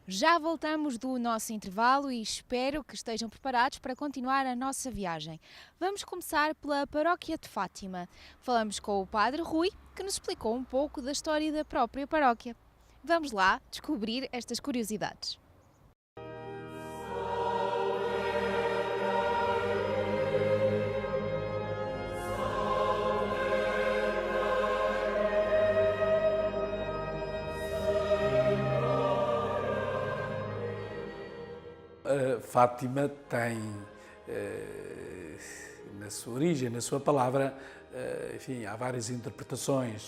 Já voltamos do nosso intervalo e espero que estejam preparados para continuar a nossa viagem. Vamos começar pela Paróquia de Fátima. Falamos com o Padre Rui, que nos explicou um pouco da história da própria paróquia. Vamos lá descobrir estas curiosidades. Fátima tem, na sua origem, na sua palavra, enfim, há várias interpretações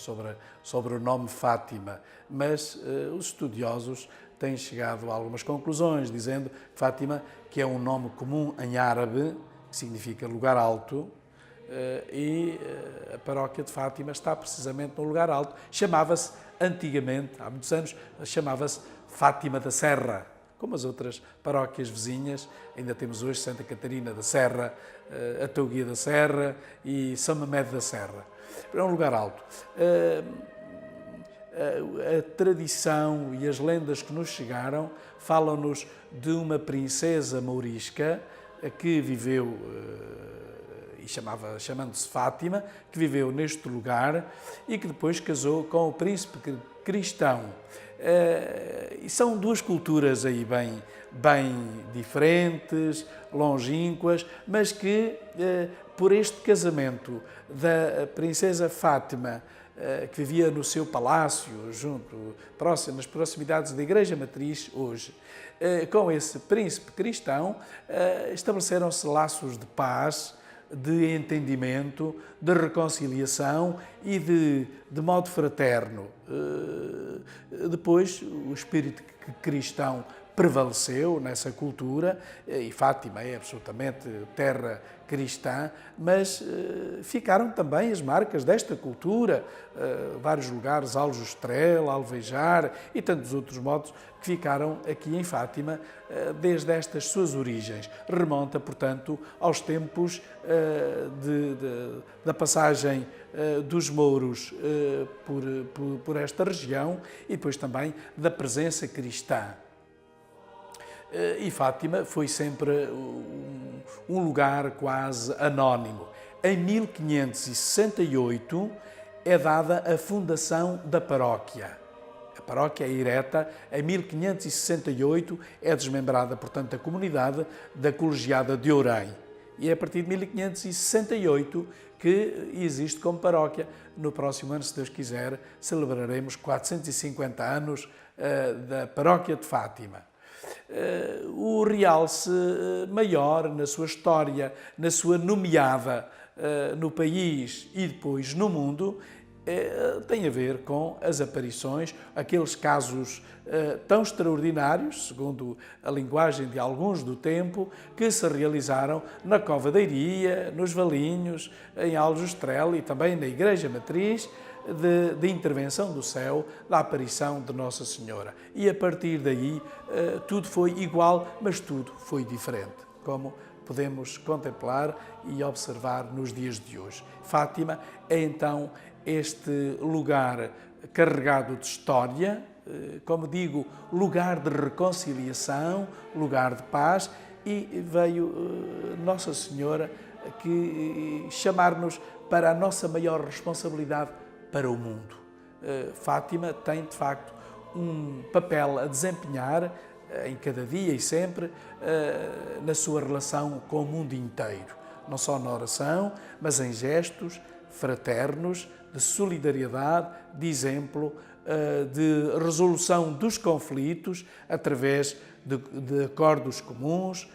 sobre o nome Fátima, mas os estudiosos têm chegado a algumas conclusões, dizendo que Fátima, que é um nome comum em árabe, que significa lugar alto, e a paróquia de Fátima está precisamente no lugar alto. Chamava-se, antigamente, há muitos anos, chamava-se Fátima da Serra, como as outras paróquias vizinhas. Ainda temos hoje Santa Catarina da Serra, a Teuguia da Serra e São Mamede da Serra. É um lugar alto. A tradição e as lendas que nos chegaram falam-nos de uma princesa mourisca que viveu, e chamando-se Fátima, que viveu neste lugar e que depois casou com o príncipe cristão. E são duas culturas aí bem diferentes, longínquas, mas que, por este casamento da princesa Fátima, que vivia no seu palácio, nas proximidades da Igreja Matriz hoje, com esse príncipe cristão, estabeleceram-se laços de paz, de entendimento, de reconciliação e de modo fraterno. Depois, o espírito cristão prevaleceu nessa cultura e Fátima é absolutamente terra cristã, mas ficaram também as marcas desta cultura, vários lugares, Aljustrel, Alvejar e tantos outros modos que ficaram aqui em Fátima desde estas suas origens. Remonta, portanto, aos tempos da passagem dos mouros por esta região e depois também da presença cristã. E Fátima foi sempre um lugar quase anónimo. Em 1568 é dada a fundação da paróquia. A paróquia é ereta. Em 1568 é desmembrada, portanto, a comunidade da Colegiada de Ourém. E é a partir de 1568 que existe como paróquia. No próximo ano, se Deus quiser, celebraremos 450 anos da paróquia de Fátima. O realce maior na sua história, na sua nomeada no país e depois no mundo, tem a ver com as aparições, aqueles casos tão extraordinários, segundo a linguagem de alguns do tempo, que se realizaram na Cova da Iria, nos Valinhos, em Aljustrel e também na Igreja Matriz, de intervenção do céu, da aparição de Nossa Senhora. E a partir daí tudo foi igual, mas tudo foi diferente, como podemos contemplar e observar nos dias de hoje. Fátima é então este lugar carregado de história, como digo, lugar de reconciliação, lugar de paz, e veio Nossa Senhora que chamar-nos para a nossa maior responsabilidade para o mundo. Fátima tem, de facto, um papel a desempenhar em cada dia e sempre na sua relação com o mundo inteiro. Não só na oração, mas em gestos fraternos, de solidariedade, de exemplo, de resolução dos conflitos através de acordos comuns,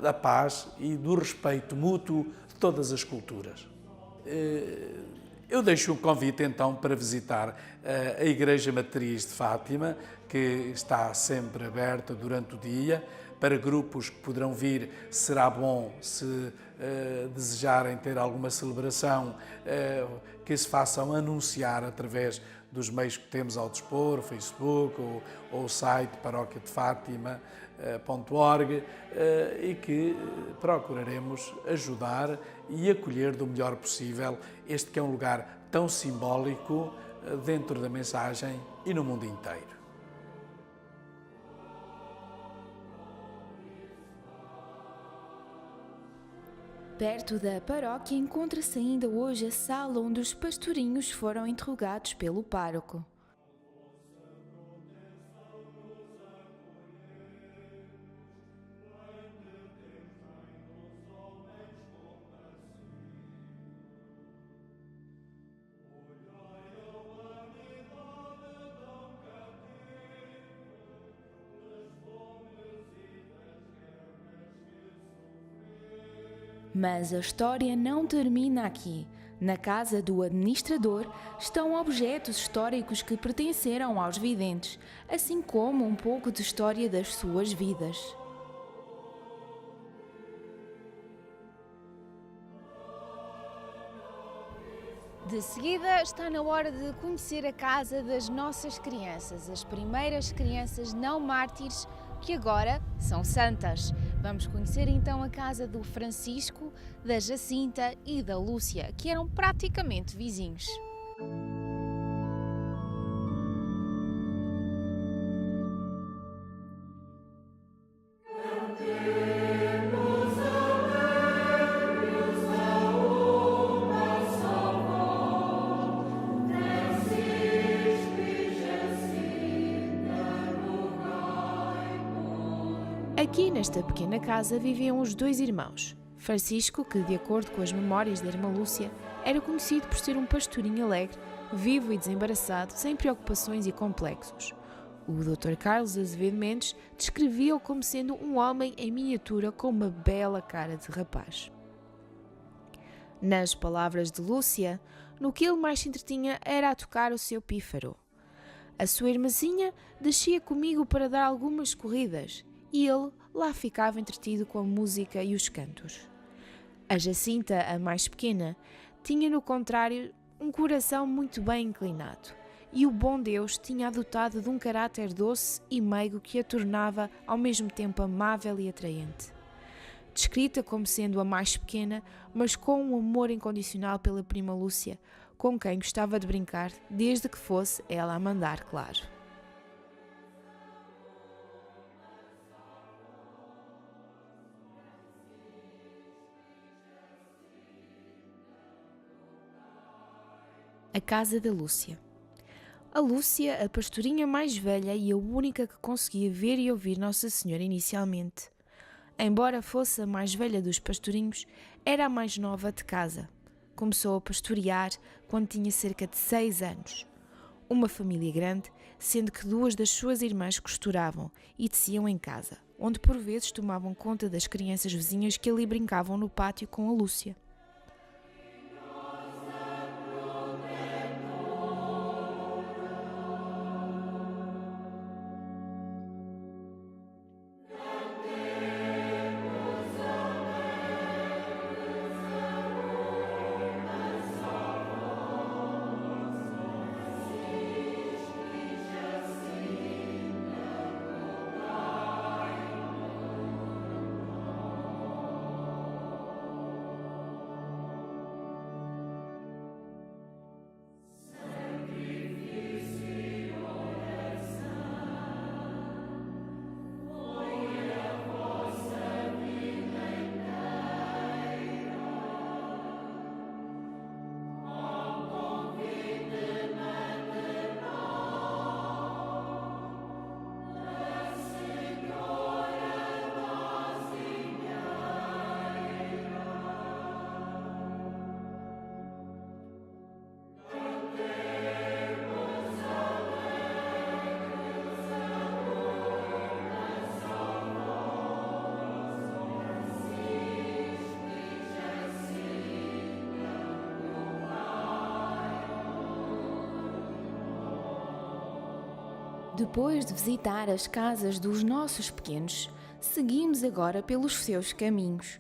da paz e do respeito mútuo de todas as culturas. Eu deixo um convite então para visitar a Igreja Matriz de Fátima, que está sempre aberta durante o dia. Para grupos que poderão vir, será bom, se desejarem ter alguma celebração, que se façam anunciar através dos meios que temos ao dispor, o Facebook ou o site paroquiadefatima.org, e que procuraremos ajudar e acolher do melhor possível este que é um lugar tão simbólico dentro da mensagem e no mundo inteiro. Perto da paróquia encontra-se ainda hoje a sala onde os pastorinhos foram interrogados pelo pároco. Mas a história não termina aqui. Na casa do administrador estão objetos históricos que pertenceram aos videntes, assim como um pouco de história das suas vidas. De seguida, está na hora de conhecer a casa das nossas crianças, as primeiras crianças não mártires que agora são santas. Vamos conhecer então a casa do Francisco, da Jacinta e da Lúcia, que eram praticamente vizinhos. Aqui nesta pequena casa viviam os dois irmãos. Francisco, que de acordo com as memórias da irmã Lúcia, era conhecido por ser um pastorinho alegre, vivo e desembaraçado, sem preocupações e complexos. O Dr. Carlos Azevedo Mendes descrevia-o como sendo um homem em miniatura com uma bela cara de rapaz. Nas palavras de Lúcia, no que ele mais se entretinha era a tocar o seu pífaro. A sua irmãzinha descia comigo para dar algumas corridas e ele lá ficava entretido com a música e os cantos. A Jacinta, a mais pequena, tinha, no contrário, um coração muito bem inclinado, e o bom Deus tinha adotado de um caráter doce e meigo que a tornava ao mesmo tempo amável e atraente. Descrita como sendo a mais pequena, mas com um amor incondicional pela prima Lúcia, com quem gostava de brincar, desde que fosse ela a mandar, claro. A casa da Lúcia. A Lúcia, a pastorinha mais velha e a única que conseguia ver e ouvir Nossa Senhora inicialmente. Embora fosse a mais velha dos pastorinhos, era a mais nova de casa. Começou a pastorear quando tinha cerca de 6 anos. Uma família grande, sendo que 2 das suas irmãs costuravam e teciam em casa, onde por vezes tomavam conta das crianças vizinhas que ali brincavam no pátio com a Lúcia. Depois de visitar as casas dos nossos pequenos, seguimos agora pelos seus caminhos.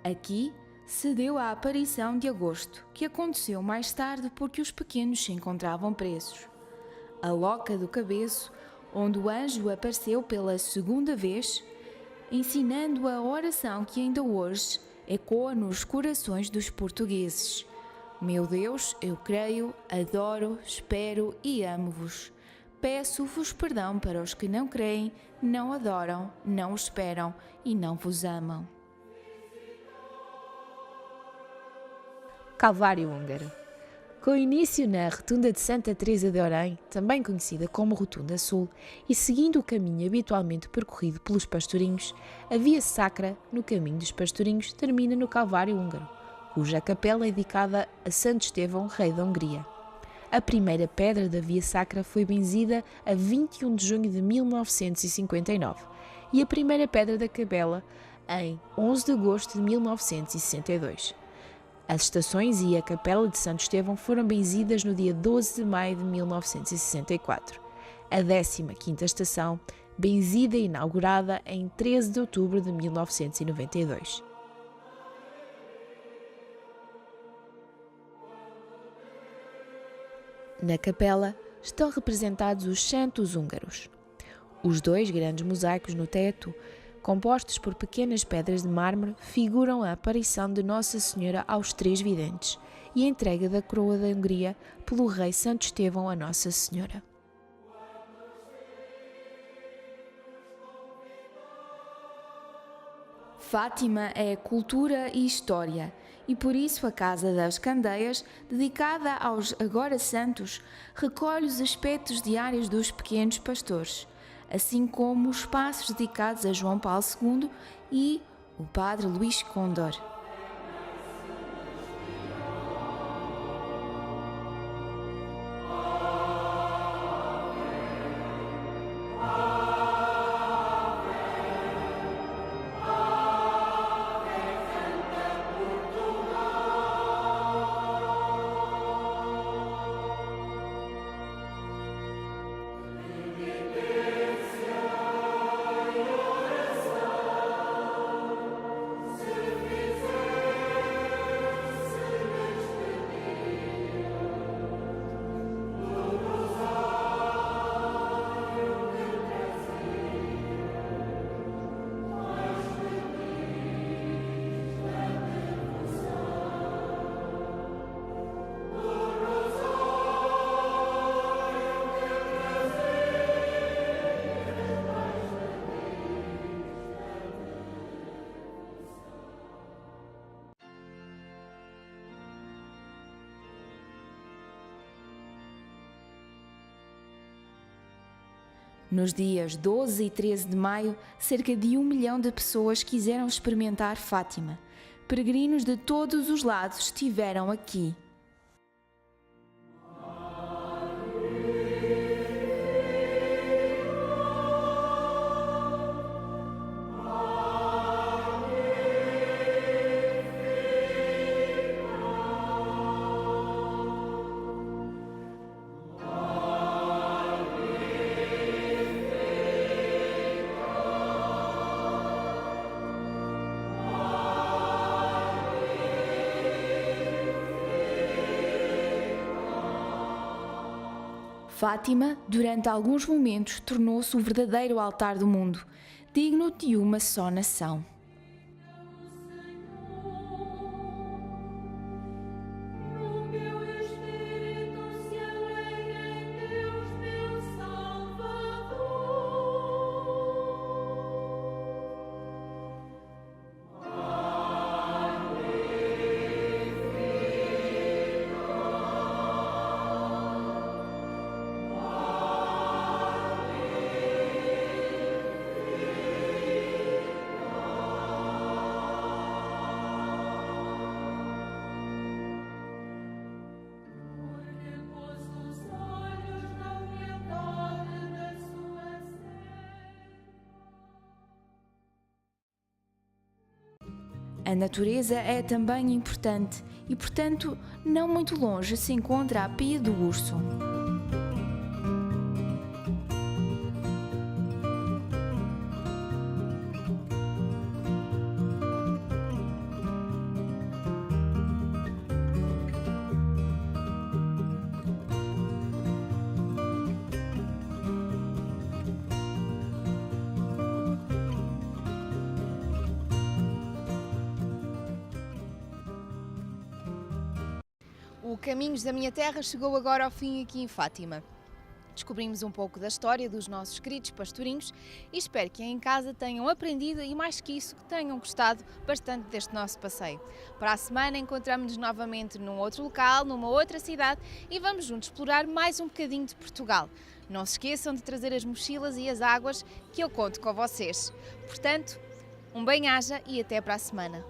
Aqui se deu a aparição de Agosto, que aconteceu mais tarde porque os pequenos se encontravam presos. A Loca do Cabeço, onde o anjo apareceu pela segunda vez, ensinando a oração que ainda hoje ecoa nos corações dos portugueses. Meu Deus, eu creio, adoro, espero e amo-vos. Peço-vos perdão para os que não creem, não adoram, não esperam e não vos amam. Calvário húngaro. Com início na Rotunda de Santa Teresa de Orém, também conhecida como Rotunda Sul, e seguindo o caminho habitualmente percorrido pelos pastorinhos, a Via Sacra, no caminho dos pastorinhos, termina no Calvário húngaro, cuja capela é dedicada a Santo Estevão, rei da Hungria. A primeira pedra da Via Sacra foi benzida a 21 de junho de 1959 e a primeira pedra da capela em 11 de agosto de 1962. As estações e a capela de Santo Estevão foram benzidas no dia 12 de maio de 1964. A 15ª estação, benzida e inaugurada em 13 de outubro de 1992. Na capela estão representados os santos húngaros. Os dois grandes mosaicos no teto, compostos por pequenas pedras de mármore, figuram a aparição de Nossa Senhora aos três videntes e a entrega da coroa da Hungria pelo rei Santo Estevão a Nossa Senhora. Fátima é cultura e história, e por isso a Casa das Candeias, dedicada aos agora santos, recolhe os aspectos diários dos pequenos pastores, assim como os espaços dedicados a João Paulo II e o Padre Luís Condor. Nos dias 12 e 13 de maio, cerca de 1 milhão de pessoas quiseram experimentar Fátima. Peregrinos de todos os lados estiveram aqui. Fátima, durante alguns momentos, tornou-se o verdadeiro altar do mundo, digno de uma só nação. A natureza é também importante e, portanto, não muito longe se encontra a Pia do Urso. O Caminhos da Minha Terra chegou agora ao fim aqui em Fátima. Descobrimos um pouco da história dos nossos queridos pastorinhos e espero que em casa tenham aprendido e, mais que isso, que tenham gostado bastante deste nosso passeio. Para a semana encontramos-nos novamente num outro local, numa outra cidade e vamos juntos explorar mais um bocadinho de Portugal. Não se esqueçam de trazer as mochilas e as águas que eu conto com vocês. Portanto, um bem-aja e até para a semana.